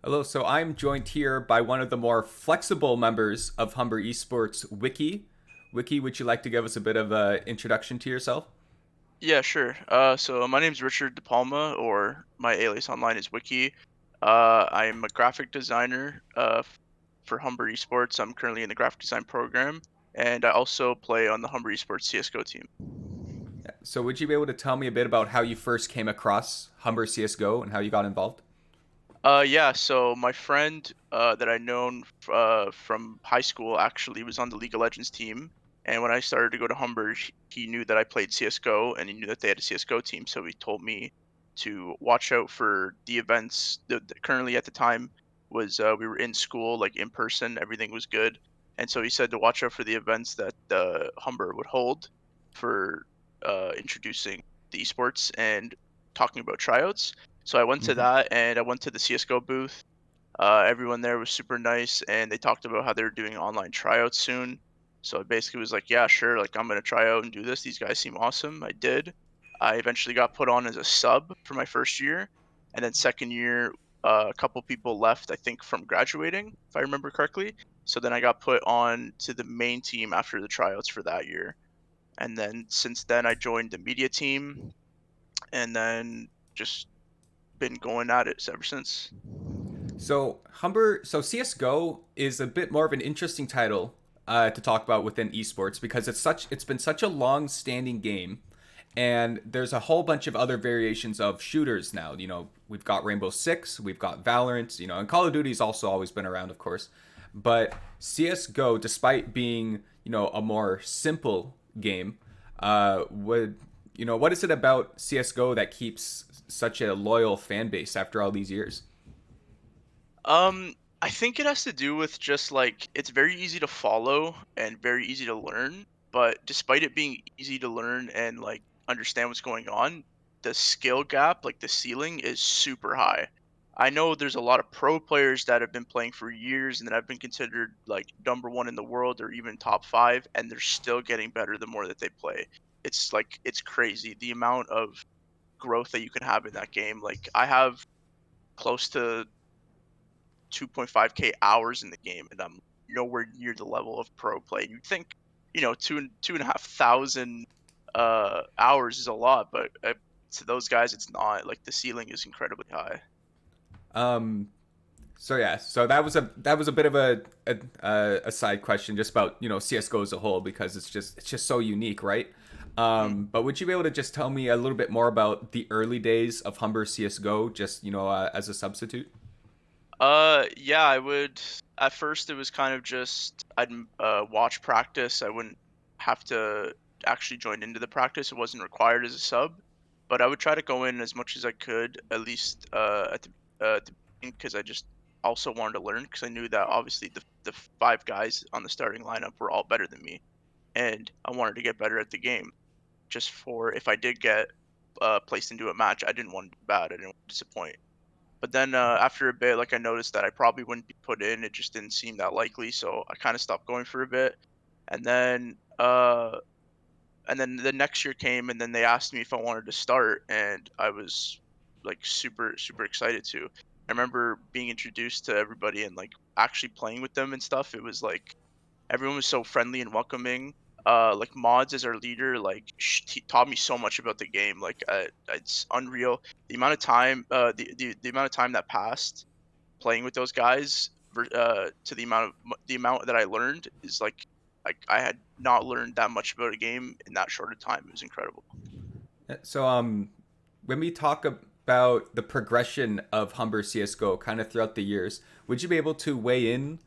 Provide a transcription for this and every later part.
Hello, so I'm joined here by one of the more flexible members of Humber Esports, wiicky. wiicky, would you like to give us a bit of an introduction to yourself? Yeah, sure. So my name's Richard De Palma, or my alias online is Wicky. I'm a graphic designer for Humber Esports. I'm currently in the graphic design program, and I also play on the Humber Esports CS:GO team. So, would you be able to tell me a bit about how you first came across Humber CSGO and how you got involved? Yeah. So my friend that I known from high school actually was on the League of Legends team, and when I started to go to Humber, he knew that I played CS:GO, and he knew that they had a CS:GO team, so he told me to watch out for the events. Currently at the time was we were in school, like in person, everything was good, and so he said to watch out for the events that Humber would hold for introducing the esports and talking about tryouts. So I went to Hmm. that, and I went to the CS:GO booth. Everyone there was super nice, and they talked about how they were doing online tryouts soon. So I basically was like, yeah, sure, like I'm gonna try out and do this. These guys seem awesome. I did. I eventually got put on as a sub for my first year, and then second year, a couple people left, I think, from graduating, if I remember correctly. So then I got put on to the main team after the tryouts for that year, and then since then I joined the media team, and then just been going at it ever since. So CS:GO is a bit more of an interesting title to talk about within esports because it's been such a long-standing game, and there's a whole bunch of other variations of shooters now. We've got Rainbow Six, we've got Valorant, and Call of Duty's also always been around, of course. But CS:GO, despite being a more simple game, would what is it about CS:GO that keeps such a loyal fan base after all these years? I think it has to do with just like it's very easy to follow and very easy to learn, but despite it being easy to learn and like understand what's going on, the skill gap, like the ceiling, is super high. I know there's a lot of pro players that have been playing for years and that have been considered like number one in the world or even top five, and they're still getting better the more that they play. It's like it's crazy the amount of growth that you can have in that game. Like I have close to 2.5K hours in the game, and I'm nowhere near the level of pro play. You'd think, two and a half thousand hours is a lot, but to those guys, it's not. Like the ceiling is incredibly high. Um, so yeah, so that was a bit of a side question just about CS:GO as a whole because it's just so unique, right? Mhm. But would you be able to just tell me a little bit more about the early days of Humber CS:GO, just as a substitute? Yeah, I would. At first, it was kind of just I'd watch practice. I wouldn't have to actually join into the practice. It wasn't required as a sub, but I would try to go in as much as I could, at least at the beginning, because I just also wanted to learn. Because I knew that obviously the five guys on the starting lineup were all better than me, and I wanted to get better at the game. Just for if I did get placed into a match, I didn't want to do bad. I didn't want to disappoint. But then after a bit, like I noticed that I probably wouldn't be put in. It just didn't seem that likely, so I kind of stopped going for a bit. And then the next year came, and then they asked me if I wanted to start, and I was like super excited to. I remember being introduced to everybody and like actually playing with them and stuff. It was like everyone was so friendly and welcoming. Like Mods as our leader, like he taught me so much about the game. Like it's unreal the amount of time, the amount of time that passed playing with those guys, to the amount that I learned is like I had not learned that much about a game in that short a time. It was incredible. So when we talk about the progression of Humber CS:GO kind of throughout the years, would you be able to weigh in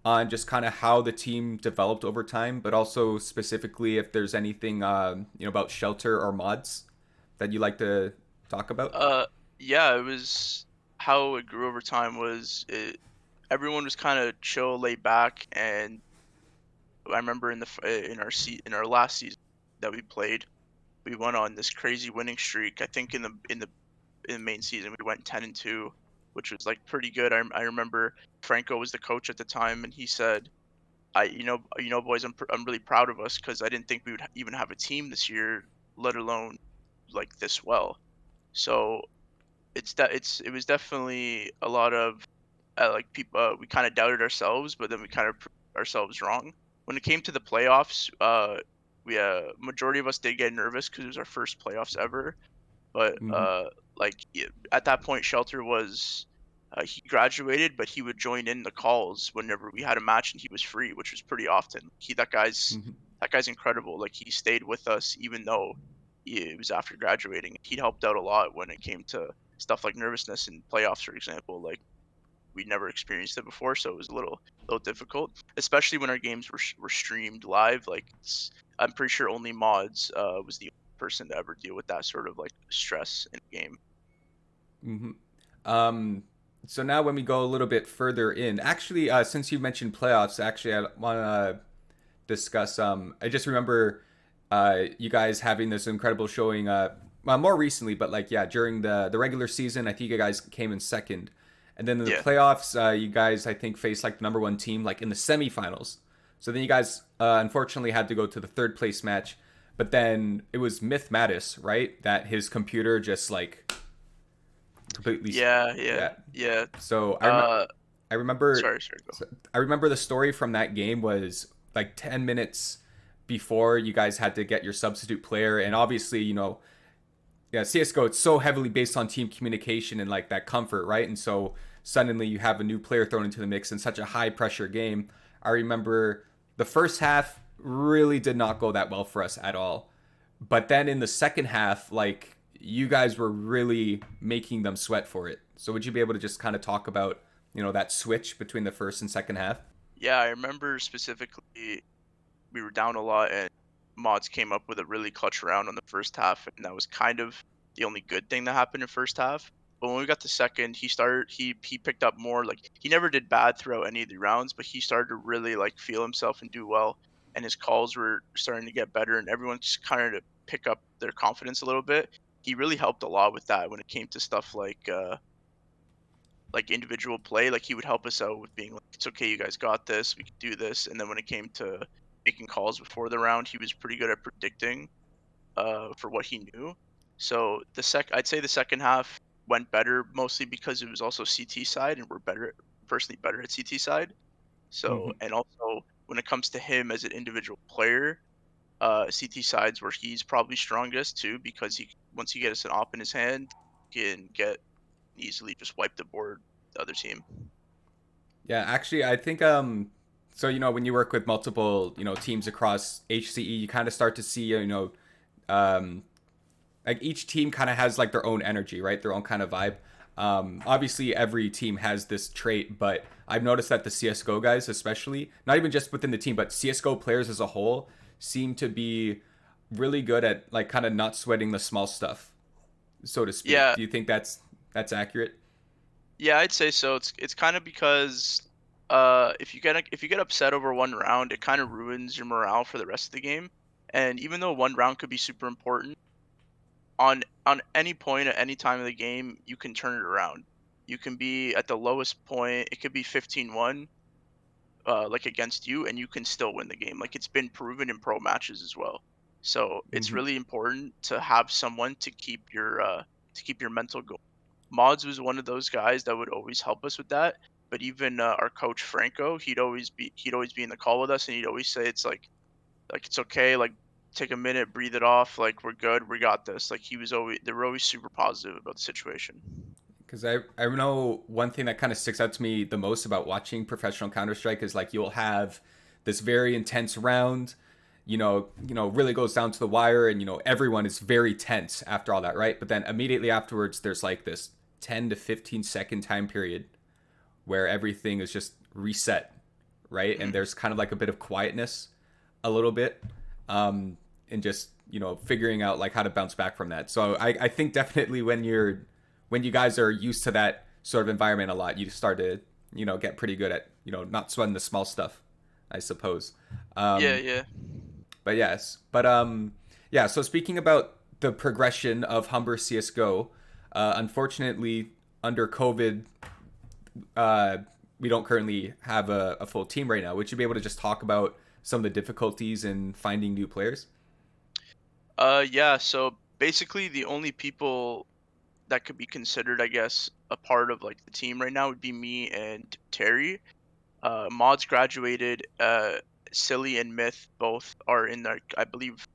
on just kind of how the team developed over time, but also specifically if there's anything about shelter or mods that you like to talk about? Uh, yeah, it was how it grew over time was everyone was kind of chill, laid back, and I remember in our last season that we played, we went on this crazy winning streak. I think in the main season we went 10-2, which was like pretty good. I remember Franco was the coach at the time, and he said, boys, I'm really proud of us because I didn't think we would even have a team this year, let alone like this well." So it was definitely a lot of like people, we kind of doubted ourselves, but then we kind of proved ourselves wrong. When it came to the playoffs, we majority of us did get nervous because it was our first playoffs ever. But Hmm. at that point, Shelter was he graduated, but he would join in the calls whenever we had a match, and he was free, which was pretty often. Hmm. That guy's incredible. Like he stayed with us even though it was after graduating. He helped out a lot when it came to stuff like nervousness in playoffs, for example. Like we'd never experienced it before, so it was a little difficult, especially when our games were streamed live. I'm pretty sure only mods was the person to ever deal with that sort of like stress in a game. Hmm. Um, so now when we go a little bit further in, actually, since you mentioned playoffs, actually, I want to discuss. I just remember you guys having this incredible showing. Well, more recently, but like yeah, during the regular season, I think you guys came in second, and then in the Yeah, playoffs, you guys I think faced like the number one team like in the semifinals. So then you guys unfortunately had to go to the third place match, but then it was Myth Mattis, right? That his computer just like completely, yeah, yeah, yeah. yeah. So Uh, I remember sorry, go. I remember the story from that game was like 10 minutes before you guys had to get your substitute player, and obviously yeah, CS:GO it's so heavily based on team communication and like that comfort, right? And so suddenly you have a new player thrown into the mix in such a high pressure game. I remember the first half really did not go that well for us at all, but then in the second half, like you guys were really making them sweat for it. So would you be able to just kind of talk about that switch between the first and second half? Yeah, I remember specifically we were down a lot, and mods came up with a really clutch round on the first half, and that was kind of the only good thing that happened in first half. But when we got to second, he picked up more. Like he never did bad throughout any of the rounds, but he started to really like feel himself and do well, and his calls were starting to get better, and everyone just kind of to pick up their confidence a little bit. He really helped a lot with that when it came to stuff like individual play. Like he would help us out with being like, "It's okay, you guys got this. We can do this." And then when it came to making calls before the round, he was pretty good at predicting for what he knew. So I'd say the second half went better mostly because it was also CT side, and we're personally better at CT side. So Mm-hmm. and also when it comes to him as an individual player, CT sides where he's probably strongest too, because he once he gets an op in his hand, he can get easily just wipe the board the other team. Yeah, actually, I think so when you work with multiple teams across HCE, you kind of start to see um, like each team kind of has like their own energy, right? Their own kind of vibe. Obviously, every team has this trait, but I've noticed that the CS:GO guys, especially, not even just within the team, but CS:GO players as a whole, seem to be really good at like kind of not sweating the small stuff, so to speak. Yeah, Do you think that's accurate? yeah, I'd say so. It's kind of because if you get upset over one round, it kind of ruins your morale for the rest of the game. And even though one round could be super important, on any point at any time of the game, you can turn it around. You can be at the lowest point. It could be 15-1 like against you, and you can still win the game. Like it's been proven in pro matches as well. So it's Mm-hmm. really important to have someone to keep your mental going. Mods was one of those guys that would always help us with that. But even our coach Franco, he'd always be in the call with us, and he'd always say it's like it's okay, like take a minute, breathe it off, like we're good, we got this. Like they were always super positive about the situation. Because I know one thing that kind of sticks out to me the most about watching professional Counter Strike is like you'll have this very intense round, really goes down to the wire, and everyone is very tense after all that, right? But then immediately afterwards, there's like this 10 to 15 second time period where everything is just reset, right? And Mhm. there's kind of like a bit of quietness, a little bit, and just figuring out like how to bounce back from that. So I think definitely when you guys are used to that sort of environment a lot, you start to get pretty good at not sweating the small stuff, I suppose. Yeah, Um, yeah. but yes, but yeah. So speaking about the progression of Humber CS:GO, unfortunately under COVID, uh, we don't currently have a full team right now. Would you be able to just talk about some of the difficulties in finding new players? Yeah, so basically the only people that could be considered, I guess, a part of like the team right now would be me and Terry. Mods graduated. Silly and Myth both are in their, I believe,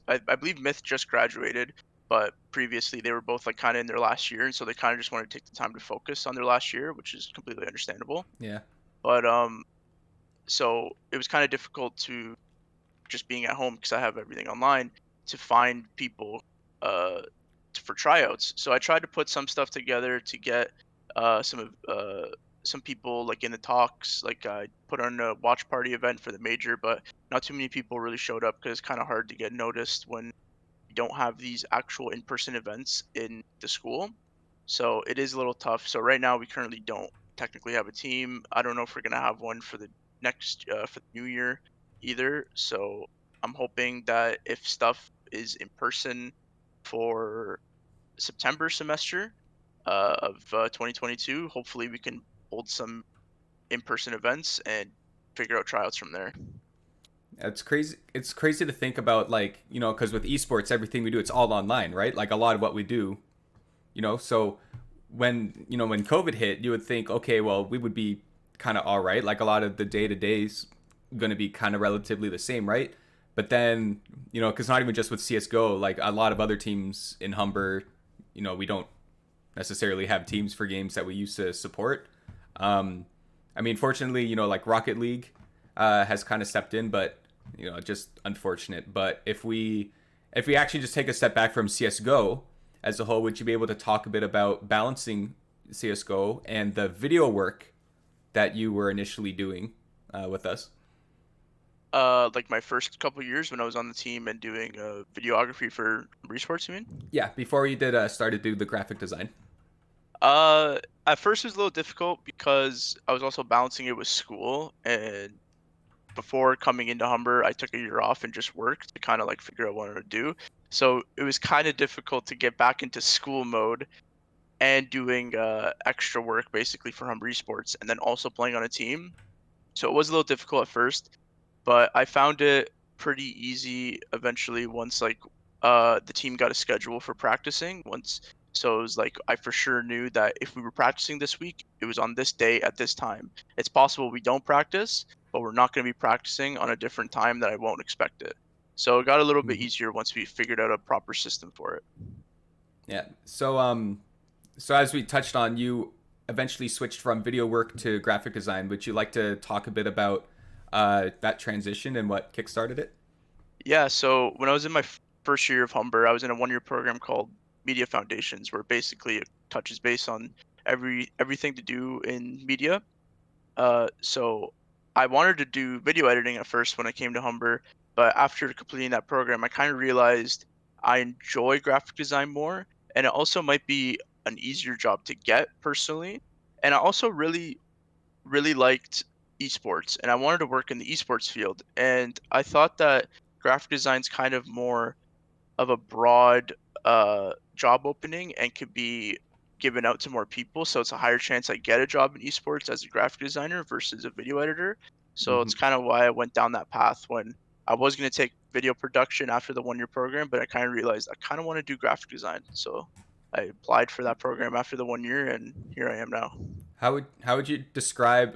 I believe Myth just graduated, but previously they were both like kind of in their last year, and so they kind of just wanted to take the time to focus on their last year, which is completely understandable. Yeah. But so it was kind of difficult to just being at home because I have everything online to find people uh for tryouts. So I tried to put some stuff together to get some people like in the talks. Like I put on a watch party event for the major, but not too many people really showed up because it's kind of hard to get noticed when you don't have these actual in-person events in the school. So it is a little tough. So right now we currently don't technically have a team. I don't know if we're gonna have one for the next for the new year either. So I'm hoping that if stuff is in person for September semester of 2022, hopefully we can hold some in-person events and figure out tryouts from there. It's crazy. It's crazy to think about, like, because with esports, everything we do, it's all online, right? Like a lot of what we do, So when COVID hit, you would think, okay, well, we would be kind of all right. Like a lot of the day to days going to be kind of relatively the same, right? But then, because not even just with CS:GO, like a lot of other teams in Humber, we don't necessarily have teams for games that we used to support. Um, I mean, fortunately, like Rocket League has kind of stepped in, but just unfortunate. But if we actually just take a step back from CS:GO as a whole, would you be able to talk a bit about balancing CS:GO and the video work that you were initially doing with us? Like my first couple years when I was on the team and doing videography for Esports, you mean? Yeah, before you did started to do the graphic design. Uh, at first it was a little difficult because I was also balancing it with school, and before coming into Humber, I took a year off and just worked to kind of like figure out what I wanted to do. So it was kind of difficult to get back into school mode and doing extra work basically for Humber Esports, and then also playing on a team. So it was a little difficult at first, but I found it pretty easy eventually once like the team got a schedule for practicing once. So it was like I for sure knew that if we were practicing this week, it was on this day at this time. It's possible we don't practice, but we're not going to be practicing on a different time that I won't expect it. So it got a little bit Mm-hmm. easier once we figured out a proper system for it. Yeah. So as we touched on, you eventually switched from video work to graphic design. Would you like to talk a bit about that transition and what kickstarted it? Yeah, so when I was in my first year of Humber, I was in a one-year program called Media Foundations, where basically it touches base on everything to do in media. So I wanted to do video editing at first when I came to Humber, but after completing that program, I kind of realized I enjoy graphic design more, and it also might be an easier job to get personally. And I also really liked esports, and I wanted to work in the esports field. And I thought that graphic design's kind of more of a broad job opening and could be given out to more people. So it's a higher chance I get a job in esports as a graphic designer versus a video editor. So Mm-hmm. it's kind of why I went down that path when I was going to take video production after the one year program, but I kind of realized I kind of want to do graphic design. So I applied for that program after the one year, and here I am now. How would you describe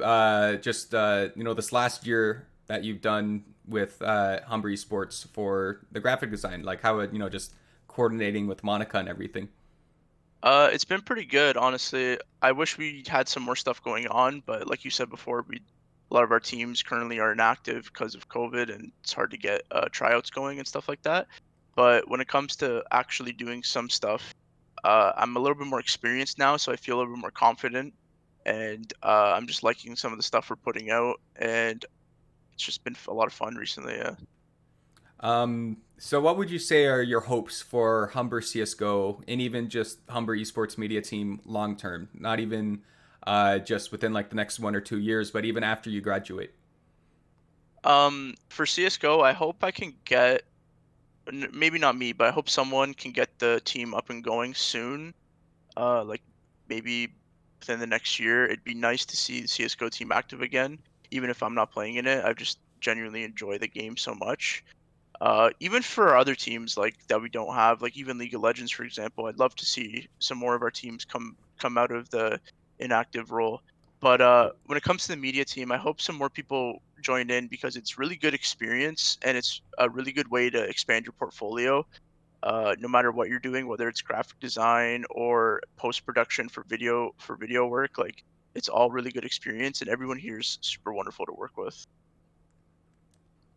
just this last year that you've done with Humber Esports for the graphic design? Like how it just coordinating with Monica and everything. It's been pretty good, honestly. I wish we had some more stuff going on, but like you said before, a lot of our teams currently are inactive because of COVID, and it's hard to get tryouts going and stuff like that. But when it comes to actually doing some stuff, I'm a little bit more experienced now, so I feel a little bit more confident, and I'm just liking some of the stuff we're putting out, and it's just been a lot of fun recently. Yeah. So what would you say are your hopes for Humber CS:GO and even just Humber Esports Media Team long term? Not even just within like the next 1 or 2 years, but even after you graduate. For CS:GO, I hope I can get maybe not me, but I hope someone can get the team up and going soon. Like maybe within the next year. It'd be nice to see the CS:GO team active again, even if I'm not playing in it. I just genuinely enjoy the game so much. Even for other teams like that we don't have, like even League of Legends, for example, I'd love to see some more of our teams come out of the inactive role. But when it comes to the media team, I hope some more people join in because it's really good experience and it's a really good way to expand your portfolio. No matter what you're doing, whether it's graphic design or post production for video work, like it's all really good experience, and everyone here is super wonderful to work with.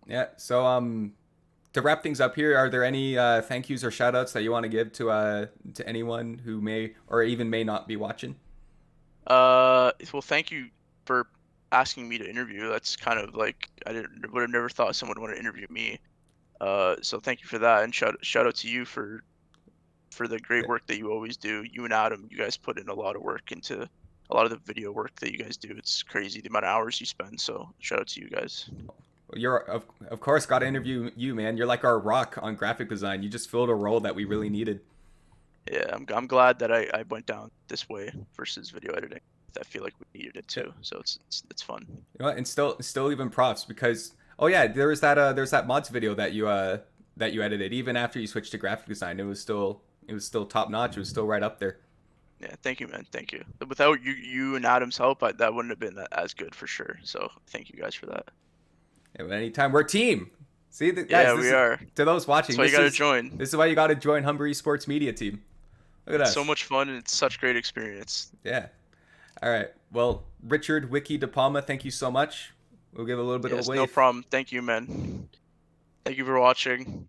Yeah. So to wrap things up here, are there any thank yous or shout outs that you want to give to anyone who may or even may not be watching? Well, thank you for asking me to interview. That's kind of like I didn't would have never thought someone would want to interview me. So thank you for that, and shout out to you for the great work that you always do. You and Adam, you guys put in a lot of work into a lot of the video work that you guys do. It's crazy the amount of hours you spend. So shout out to you guys. You're of course got to interview you, man. You're like our rock on graphic design. You just filled a role that we really needed. Yeah, I'm glad that I went down this way versus video editing. I feel like we needed it Yeah. too. So it's fun. You know what? And still even props because oh yeah, there's that mods video that you edited even after you switched to graphic design. It was still top notch. It was still right up there. Yeah, thank you, man. Thank you. Without you and Adam's help, that wouldn't have been as good for sure. So thank you guys for that. And anytime we're a team. See, guys, Yeah, we are. to those That's watching. why you gotta join. This is why you got to join Humber Esports media team. Look at It's so us. much fun and it's such great experience. Yeah. All right. Well, Richard, wiicky, De Palma, thank you so much. We'll give a little bit of a Yes, no wave. problem. Thank you, man. Thank you for watching.